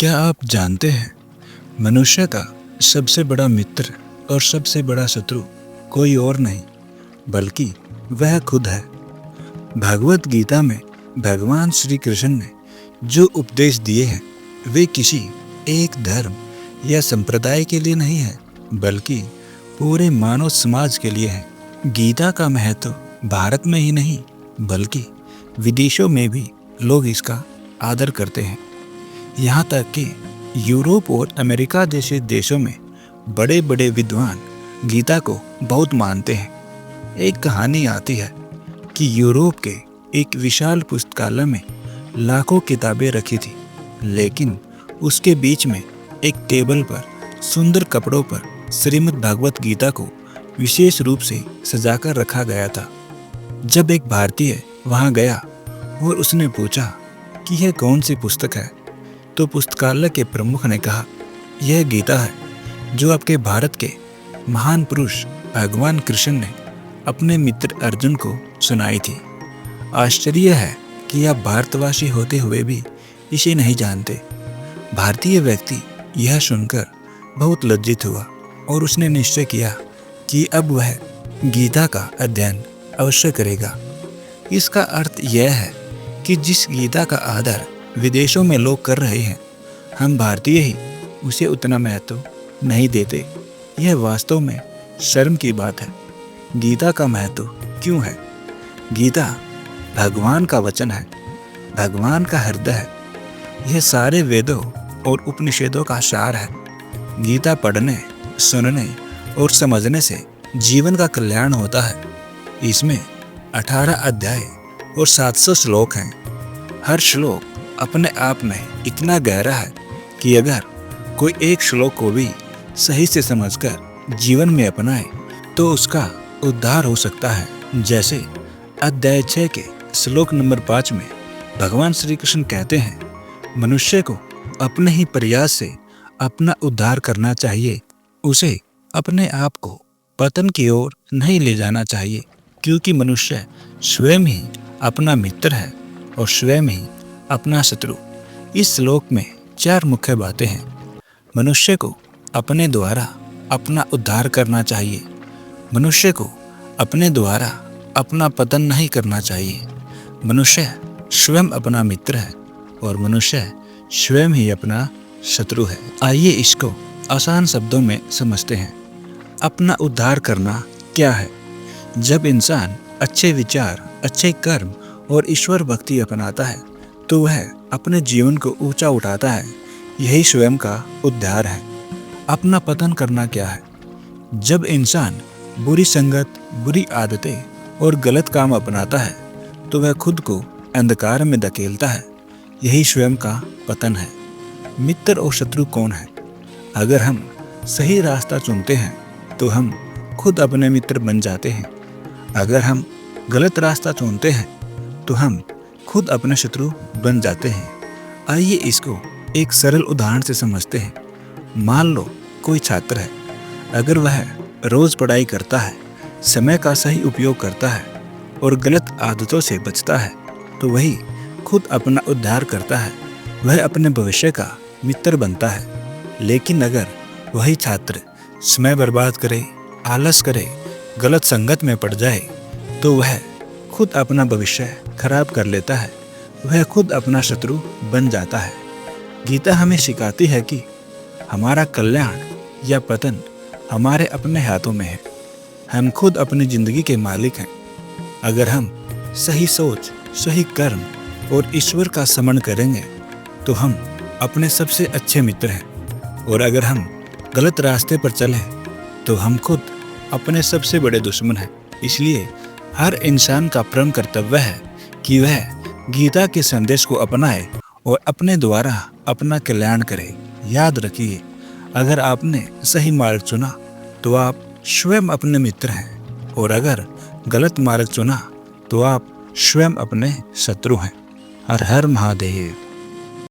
क्या आप जानते हैं, मनुष्य का सबसे बड़ा मित्र और सबसे बड़ा शत्रु कोई और नहीं बल्कि वह खुद है। भगवत गीता में भगवान श्री कृष्ण ने जो उपदेश दिए हैं वे किसी एक धर्म या संप्रदाय के लिए नहीं है बल्कि पूरे मानव समाज के लिए है। गीता का महत्व भारत में ही नहीं बल्कि विदेशों में भी लोग इसका आदर करते हैं। यहाँ तक कि यूरोप और अमेरिका जैसे देशों में बड़े बड़े विद्वान गीता को बहुत मानते हैं। एक कहानी आती है कि यूरोप के एक विशाल पुस्तकालय में लाखों किताबें रखी थी, लेकिन उसके बीच में एक टेबल पर सुंदर कपड़ों पर श्रीमद् भागवत गीता को विशेष रूप से सजाकर रखा गया था। जब एक भारतीय वहां गया और उसने पूछा कि यह कौन सी पुस्तक है, तो पुस्तकालय के प्रमुख ने कहा, यह गीता है जो आपके भारत के महान पुरुष भगवान कृष्ण ने अपने मित्र अर्जुन को सुनाई थी। आश्चर्य है कि आप भारतवासी होते हुए भी इसे नहीं जानते। भारतीय व्यक्ति यह सुनकर बहुत लज्जित हुआ और उसने निश्चय किया कि अब वह गीता का अध्ययन अवश्य करेगा। इसका अर्थ यह है कि जिस गीता का आदर विदेशों में लोग कर रहे हैं, हम भारतीय ही उसे उतना महत्व नहीं देते। यह वास्तव में शर्म की बात है। गीता का महत्व क्यों है? गीता भगवान का वचन है, भगवान का हृदय है। यह सारे वेदों और उपनिषदों का सार है। गीता पढ़ने, सुनने और समझने से जीवन का कल्याण होता है। इसमें 18 अध्याय और 700 श्लोक हैं। हर श्लोक अपने आप में इतना गहरा है कि अगर कोई एक श्लोक को भी सही से समझकर जीवन में अपनाए तो उसका उद्धार हो सकता है। जैसे अध्याय 6 के श्लोक नंबर 5 में भगवान श्री कृष्ण कहते हैं, मनुष्य को अपने ही प्रयास से अपना उद्धार करना चाहिए। उसे अपने आप को पतन की ओर नहीं ले जाना चाहिए, क्योंकि मनुष्य स्वयं ही अपना मित्र है और स्वयं ही अपना शत्रु। इस श्लोक में 4 मुख्य बातें हैं। मनुष्य को अपने द्वारा अपना उद्धार करना चाहिए। मनुष्य को अपने द्वारा अपना पतन नहीं करना चाहिए। मनुष्य स्वयं अपना मित्र है और मनुष्य स्वयं ही अपना शत्रु है। आइए इसको आसान शब्दों में समझते हैं। अपना उद्धार करना क्या है? जब इंसान अच्छे विचार, अच्छे कर्म और ईश्वर भक्ति अपनाता है तो वह अपने जीवन को ऊंचा उठाता है। यही स्वयं का उद्धार है। अपना पतन करना क्या है? जब इंसान बुरी संगत, बुरी आदतें और गलत काम अपनाता है तो वह खुद को अंधकार में धकेलता है। यही स्वयं का पतन है। मित्र और शत्रु कौन है? अगर हम सही रास्ता चुनते हैं तो हम खुद अपने मित्र बन जाते हैं। अगर हम गलत रास्ता चुनते हैं तो हम खुद अपने शत्रु बन जाते हैं। आइए इसको एक सरल उदाहरण से समझते हैं। मान लो कोई छात्र है। अगर वह रोज पढ़ाई करता है, समय का सही उपयोग करता है और गलत आदतों से बचता है तो वही खुद अपना उद्धार करता है। वह अपने भविष्य का मित्र बनता है। लेकिन अगर वही छात्र समय बर्बाद करे, आलस करे, गलत संगत में पड़ जाए तो वह खुद अपना भविष्य खराब कर लेता है। वह खुद अपना शत्रु बन जाता है। गीता हमें सिखाती है कि हमारा कल्याण या पतन हमारे अपने हाथों में है। हम खुद अपनी जिंदगी के मालिक हैं। अगर हम सही सोच, सही कर्म और ईश्वर का स्मरण करेंगे तो हम अपने सबसे अच्छे मित्र हैं। और अगर हम गलत रास्ते पर चलें तो हम खुद अपने सबसे बड़े दुश्मन हैं। इसलिए हर इंसान का परम कर्तव्य है कि वह गीता के संदेश को अपनाए और अपने द्वारा अपना कल्याण करे। याद रखिए, अगर आपने सही मार्ग चुना तो आप स्वयं अपने मित्र हैं और अगर गलत मार्ग चुना तो आप स्वयं अपने शत्रु हैं। हर हर महादेव।